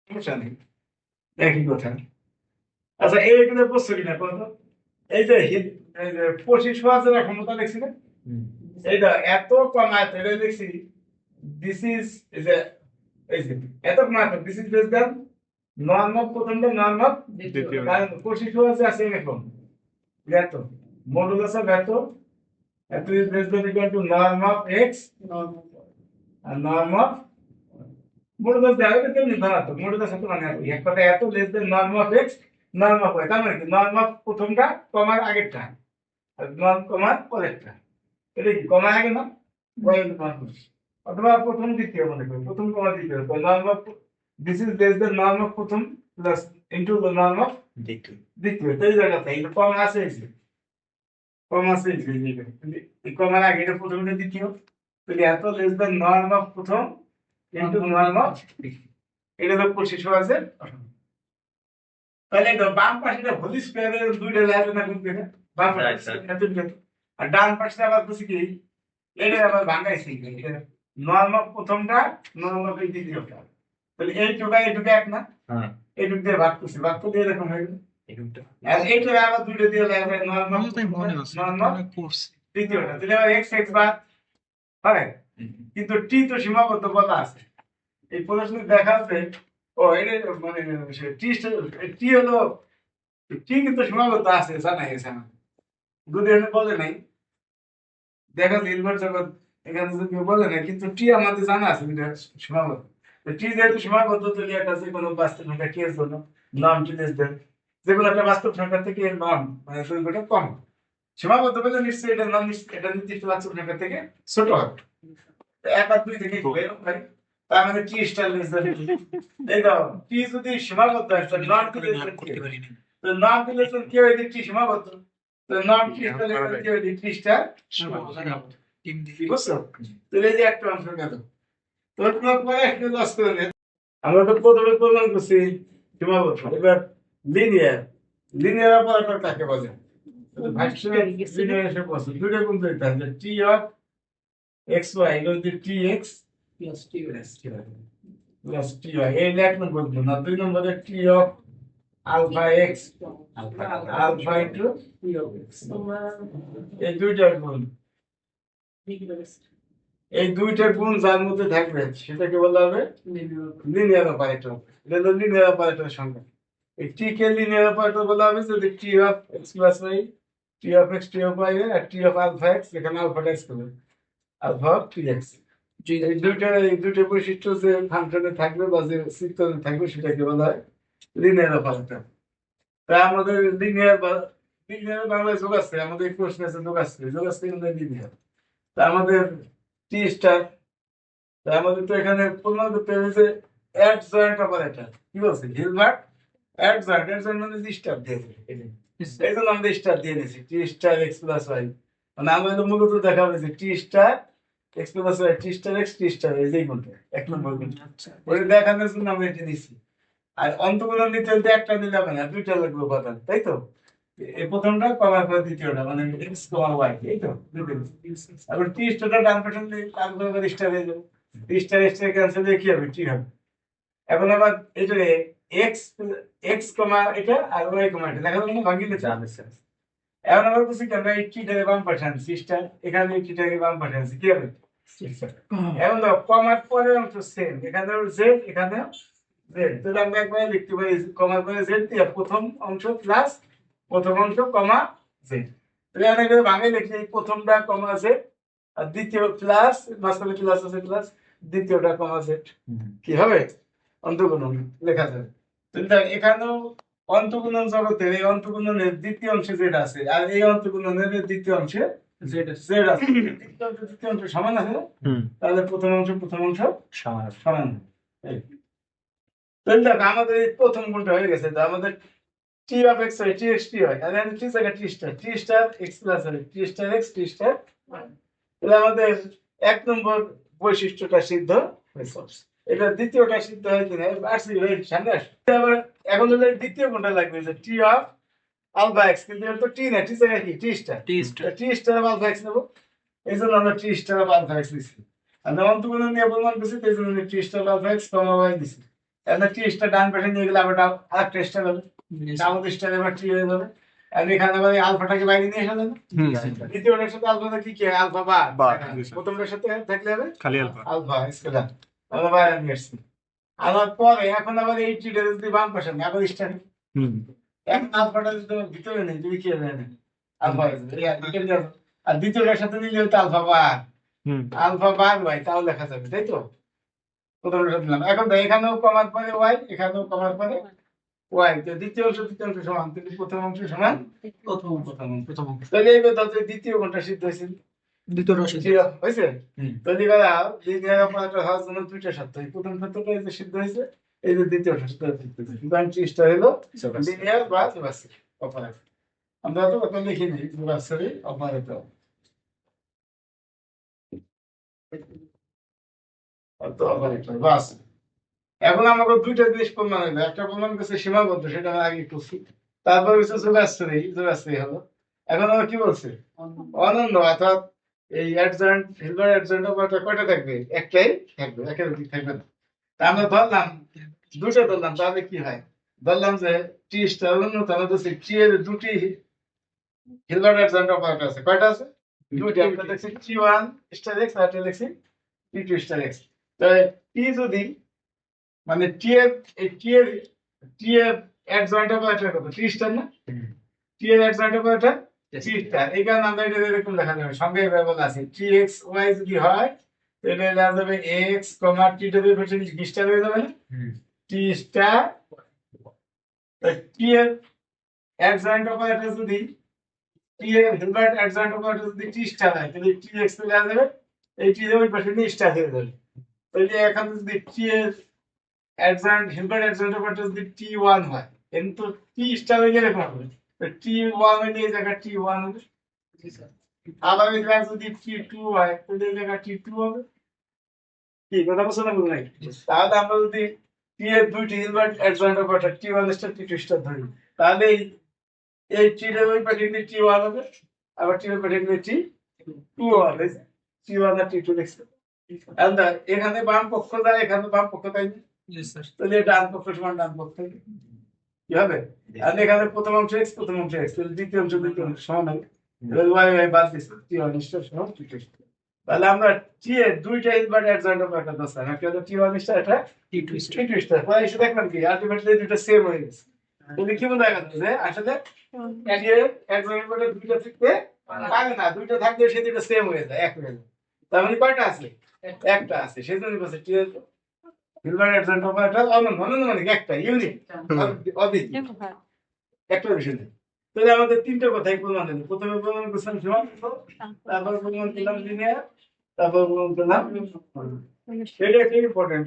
সমস্যা নেই, একই কথা। আচ্ছা এইগুলো বুঝছো কিনা কত? এই যে এই যে 25 হাজার ক্ষমতা দেখছি না, এইটা এত কম আয়ত, এটা দেখছি দিস ইজ এই যে এই যে এত কম আয়ত, this is less than norm of প্রথমটা, নর্ম অফ দ্বিতীয়, কারণ 25 হাজার আছে এরকম এত মডুলাস অফ এত is less than equal to norm of x আর নর্ম অফ মডুলাস দেওয়া হবে তেমনি ধনাত্মক, মডুলাস এত মানে এত, এক কথা এত less than norm of x norm of y, তার মানে কি নর্ম অফ প্রথমটা কমার আগেরটা আর নর্ম কমার পরেরটা, এটা কি কমার আগে না ওয়াই নর্ম, অথবা প্রথম দ্বিতীয় মনে করি, প্রথম কমা দ্বিতীয়, norm of this is less than norm of প্রথম plus into the norm of দ্বিতীয়, দ্বিতীয় তো এই জায়গাতে এটা কম আছে, এই যে কম আছে, এই কমার আগে এটা প্রথমটা দ্বিতীয়, তাহলে এত লেস দ্যান নর্ম অফ প্রথম ইনটু নর্ম অফ, এটা তো 25 আছে, তাহলে তো বাম পাশে হোল স্কয়ারের দুইটা লাইন না গুনতে না, বাম পাশে আর ডান পাশে আবার কিছু কি এটা আবার ভাঙাইছি, নর্ম অফ প্রথমটা নর্ম অফ এই দ্বিতীয়টা, তাহলে এইটুকু এক না, হ্যাঁ এইটুকু দিয়ে ভাগ করছি, ভাগ করলে এরকম হয়ে গেল এইটুকু, আর এইটুকু আবার দুইটা দিয়ে লাগবে নর্ম অফ দ্বিতীয়টা, তাহলে আবার এক্স এক্স বাদ হয়, কিন্তু টি তো সীমাবদ্ধ বলা আছে, এই প্রশ্নে দেখা যাচ্ছে ও এটা মানে টি হলো টি কিন্তু সীমাবদ্ধ আছে, জানা গেছে আমার যদি এখানে বলে নাই, দেখা নির্ভর জগৎ এখানে যদি কেউ বলে নাই, কিন্তু টি আমাদের জানা আছে এটা সীমাবদ্ধ, টি যেহেতু সীমাবদ্ধ তাহলে একটা যে কোনো বাস্তব সংখ্যা টি এর জন্য নর্ম টি লেস দেন যে কোনো একটা বাস্তব সংখ্যা থেকে এর নর্ম মানে সংখ্যাটা কম, সীমাবদ্ধ বলে নিশ্চয়ই এটা নন, এটা নির্দিষ্ট বাস্তব সংখ্যা থেকে ছোট হবে, এক আর দুই থেকে ভাই, তার মানে টি স্টার লেস দেন, এই দাও টি যদি সীমাবদ্ধ হয় তাহলে নন টি লেস দেন করতে পারি না, তো নন টি লেস দেন কি হয়, টি সীমাবদ্ধ, তো নন টি স্টার লেস দেন কি হয়, টি স্টার সীমাবদ্ধ, টিম দিবি বুঝছো, তাহলে এই যে একটা অংশ গেল, তো তোমরা পরে একটু লস করে, আমরা তো প্রথমে প্রমাণ করছি সীমাবদ্ধ, এবার লিনিয়ার, লিনিয়ার অপারেটর কাকে বলে, ভাষ্য লিনিয়ার এসে বসে দুইটা গুণ করতে হবে, T of X Y equal to T X plus T Y plus T Y, এই এক নম্বর গুণ, আর দুই নম্বরে T of alpha X alpha into T of X, এই দুইটা গুণ, এই দুইটা গুণ যার মধ্যে থাকবে সেটাকে বলা হবে লিনিয়ার অপারেটর, এটা হলো লিনিয়ার অপারেটরের সংখ্যা, এই টি কে লিনিয়ার অপারেটর বলা হবে যদি T of X plus Y, T of X T of Y আর টি অফ আলফা এক্স, এখানে আলফাটা এক্স করবে আলফা অফ টি এক্স, এই দুইটা বৈশিষ্ট্য যে ফাংশনে থাকবে বা যে চিত্রে থাকবে সেটাকে বলা হয় লিনিয়ার অপারেটর। তাই আমাদের লিনিয়ার বা লিনিয়ার বাংলায় যোগ আছে, আমাদের প্রশ্ন আছে যোগ আছে লিনিয়ার, তা আমাদের টি স্টার, তা আমাদের তো এখানে পূর্ণাঙ্গ পেয়েছে অ্যাড জয়েন্ট অপারেটর, কি বলছে হিলবার্ট অ্যাড জয়েন্ট, এর জন্য স্টার দিয়েছে, এই জন্য আমরা স্টার দিয়ে নিয়েছি টি স্টার এক্স প্লাস ওয়াই, মানে আমরা তো মূলত দেখা হয়েছে টি স্টার এক্স প্লাস ওয়াই, টি স্টার এক্স টি স্টার এই যে কোনটা এক নম্বর গুণ, ওই দেখানোর জন্য আমরা এটা নিছি, আর অন্তগুলো নিতে হলে একটা নিলে হবে না, দুইটা লাগবে উপাদান, তাই তো এই প্রথমটা কমার পর দ্বিতীয়টা মানে এক্স কমা ওয়াই, এই তো আবার টি স্টারটা ডান পাশে নিলে তারপর আবার স্টার হয়ে যাবে, স্টার স্টার ক্যান্সেল হয়ে কি হবে টি হবে, এখন আবার এটা এক্স এক্স কমা এটা আর ওয়াই কমা এটা দেখা যাবে না, ভাঙিলে যাবে স্যার, এখন আবার বলছি কি আমরা এই টিটাকে বাম পাশে আনছি স্টার, এখানে এই টিটাকে বাম পাশে আনছি কি হবে, এখন দেখো কমার পরে অংশ সেম, এখানে জেড এখানে জেড, তাহলে আমরা একবার লিখতে পারি কমার পরে জেড দিয়ে প্রথম অংশ প্লাস প্রথম অংশ কমা জেড, তাহলে আমরা এখানে ভাঙে লিখি প্রথমটা কমা জেড আর দ্বিতীয় প্লাস মাঝখানে প্লাস আছে প্লাস দ্বিতীয়টা কমা জেড, কি হবে অন্তগুণন লেখা যাবে, তাহলে দেখ এখানেও অন্তগুণন জগতের এই অন্তগুণনের দ্বিতীয় অংশে যেটা আছে আর এই অন্তগুণনের দ্বিতীয় অংশে যেটা আছে, দ্বিতীয় অংশ সমান আছে, তাহলে প্রথম অংশ সমান, তাহলে দেখ আমাদের এই প্রথম গুণটা হয়ে গেছে, তো আমাদের টি অফ এক্স হয় টি এক্স টি হয়, আর আমি টি জায়গা টি স্টার এক্স প্লাস হয় টি স্টার এক্স টি স্টার, তাহলে আমাদের এক নম্বর বৈশিষ্ট্যটা সিদ্ধ হয়েছে, এটা দ্বিতীয়টা সিদ্ধ হয় কিনা আসছি সামনে আসবে, আবার এখন হলে দ্বিতীয় কোনটা লাগবে যে টি অফ আলফা এক্স, কিন্তু এটা তো টি না, টি জায়গায় কি T star of alpha X নেবো, এই জন্য আমরা T star of alpha X নিচ্ছি, আর অন্তগুলো নিয়ে প্রমাণ করছি এই জন্য T star of alpha X comma Y দিছি, এখন টি স্টার ডান পাশে নিয়ে গেলে আবার আরেকটা স্টার হবে, ডাবল স্টার এবার টি হয়ে যাবে। আর এখানে আবার এই আলফাটাকে বাইরে নিয়ে আসা যাবে না? দ্বিতীয়টার সাথে আলফাটা কি কি হয়? আলফা বার। প্রথমটার সাথে থাকলে হবে খালি আলফা। আলফা স্কেলার, আমরা বাইরে নিয়ে আসছি। আনার পরে এখন আবার এই টিটা যদি বাম পাশে নেই আবার স্টার, এখন আলফাটা যদি তোমার ভিতরে নেই তুমি কি হবে না আলফা হয়ে যাবে, এই আর দুটো নিয়ে আসো। আর দ্বিতীয়টার সাথে নিলে হতো আলফা বার, আলফা বার ওয়াই, তাও লেখা যাবে, তাই তো? প্রথমটা সাথে দিলাম। এখন দেখ এখানেও কমার পরে ওয়াই, এখানেও কমার পরে ওয়াই, তো দ্বিতীয় অংশ তৃতীয় অংশ সমান, কিন্তু প্রথম অংশ সমান প্রথম অংশ। তাহলে এই কথা হচ্ছে দ্বিতীয় কোণটা সিদ্ধ হয়েছে, দ্বিতীয়টা সিদ্ধ হয়েছে। তাহলে এবার লিনিয়ার অপারেটর হওয়ার জন্য দুইটা শর্ত, এই প্রথম শর্তটা এই যে সিদ্ধ হয়েছে, এই যে দ্বিতীয় শর্তটা সিদ্ধ হয়েছে। কিন্তু আমি চেষ্টা হলো লিনিয়ার বা জোড়াস্বরী অপারেটর, আমরা তো ওটা লিখিনি জোড়াস্বরী অপারেটর। বাস এখন আমাকে দুইটা জিনিস প্রমাণ হইলো, একটা প্রমাণ করছে সীমাবদ্ধ, সেটা আমি আগে করছি। তারপর হচ্ছে জোড়াস্বরী হলো। এখন আমার কি বলছে অনন্য, অর্থাৎ এই অ্যাডজয়েন্ট হিলবার্ট অ্যাডজয়েন্ট অপারেটর কয়টা থাকবে? একটাই থাকবে, একের অধিক থাকবে না। তা আমরা ধরলাম দুটো ধরলাম, তাহলে কি হয়? ধরলাম যে টি স্টার অন্যতম, হচ্ছে টি এর দুটি হিলবার্ট অ্যাডজয়েন্ট অপারেটর আছে। কয়টা আছে? দুইটা। আমরা দেখছি টি ওয়ান স্টার এক্স আর একটা দেখছি টি টু স্টার এক্স। তাহলে টি যদি মানে টি এর অ্যাডজয়েন্ট অপারেটর কত? টি স্টার না? টি এর অ্যাডজয়েন্ট অপারেটর টি স্টার। এই কারণে আমরা এটা এরকম লেখা যাবে, সঙ্গে ব্যবহার আছে টি এক্স ওয়াই যদি হয় তাহলে লেখা যাবে x comma T to the power T star হয়ে যাবে না? টি স্টার। টি এর অ্যাডজয়েন্ট অপারেটর যদি টি এর হিলবার্ট অ্যাডজয়েন্ট অপারেটর যদি টি স্টার হয় তাহলে টি এক্স লেখা যাবে এই টি এর ওই পাশে নিয়ে স্টার হয়ে যাবে। তাহলে এখন যদি টি এর অ্যাডজয়েন্ট হিলবার্ট অ্যাডজয়েন্ট অপারেটর যদি টি ওয়ান হয়, কিন্তু টি স্টার হয়ে গেলে কত হবে? টি ওয়ান হলে এই জায়গা টি ওয়ান হবে। আবার এই জায়গা যদি টি টু হয় তাহলে এই জায়গা টি টু হবে। কি কথা বলছো না বুঝলাই? তাহলে আমরা যদি টি এর দুইটি Hilbert adjoint operator T one star T two star ধরি, তাহলে এই টি এর ওই পাশে গেলে টি ওয়ান হবে, আবার টি এর পাশে গেলে টি টু হবে। টি ওয়ান আর টি টু লিখছে। এখানে বাম পক্ষ যায়, এখানে বাম পক্ষ তাই না? তাহলে ডান পক্ষ সমান ডান পক্ষ কি হবে? আর এখানে প্রথম অংশ এক্স প্রথম অংশ এক্স, তাহলে দ্বিতীয় অংশ দ্বিতীয় অংশ সমান হবে। ওয়াই ওয়াই বাদ দিচ্ছে, টি ওয়ান স্টার সমান টি টু স্টার। তাহলে আমরা টি এর দুইটা হিলবার্ট অ্যাডজয়েন্ট অপারেটর দরকার, একটা হলো টি ওয়ান স্টার, একটা টি টু স্টার। পরে এসে দেখলাম কি আলটিমেটলি দুইটা সেম হয়ে গেছে। তাহলে কি মনে হয় যে আসলে টি এর অ্যাডজয়েন্ট অপারেটর দুইটা থাকতে পারে না, দুইটা থাকলে সে দুইটা সেম হয়ে যায়, এক হয়ে যায়। তার মানে কয়টা আছে? একটা আছে। সেজন্য বলছে টি এর হিলবার্ট অ্যাডজয়েন্ট অপারেটর অনন্য মানে একটা ইউনিক, অদ্বিতীয়, একটা বিষয় নেই। তাহলে আমাদের তিনটা কথাই প্রমাণ হলো। প্রথমে প্রমাণ করছিলাম সীমাবদ্ধ, তারপর প্রমাণ করলাম লিনিয়ার, তারপর প্রমাণ করলাম, এটা একটা ইম্পর্টেন্ট।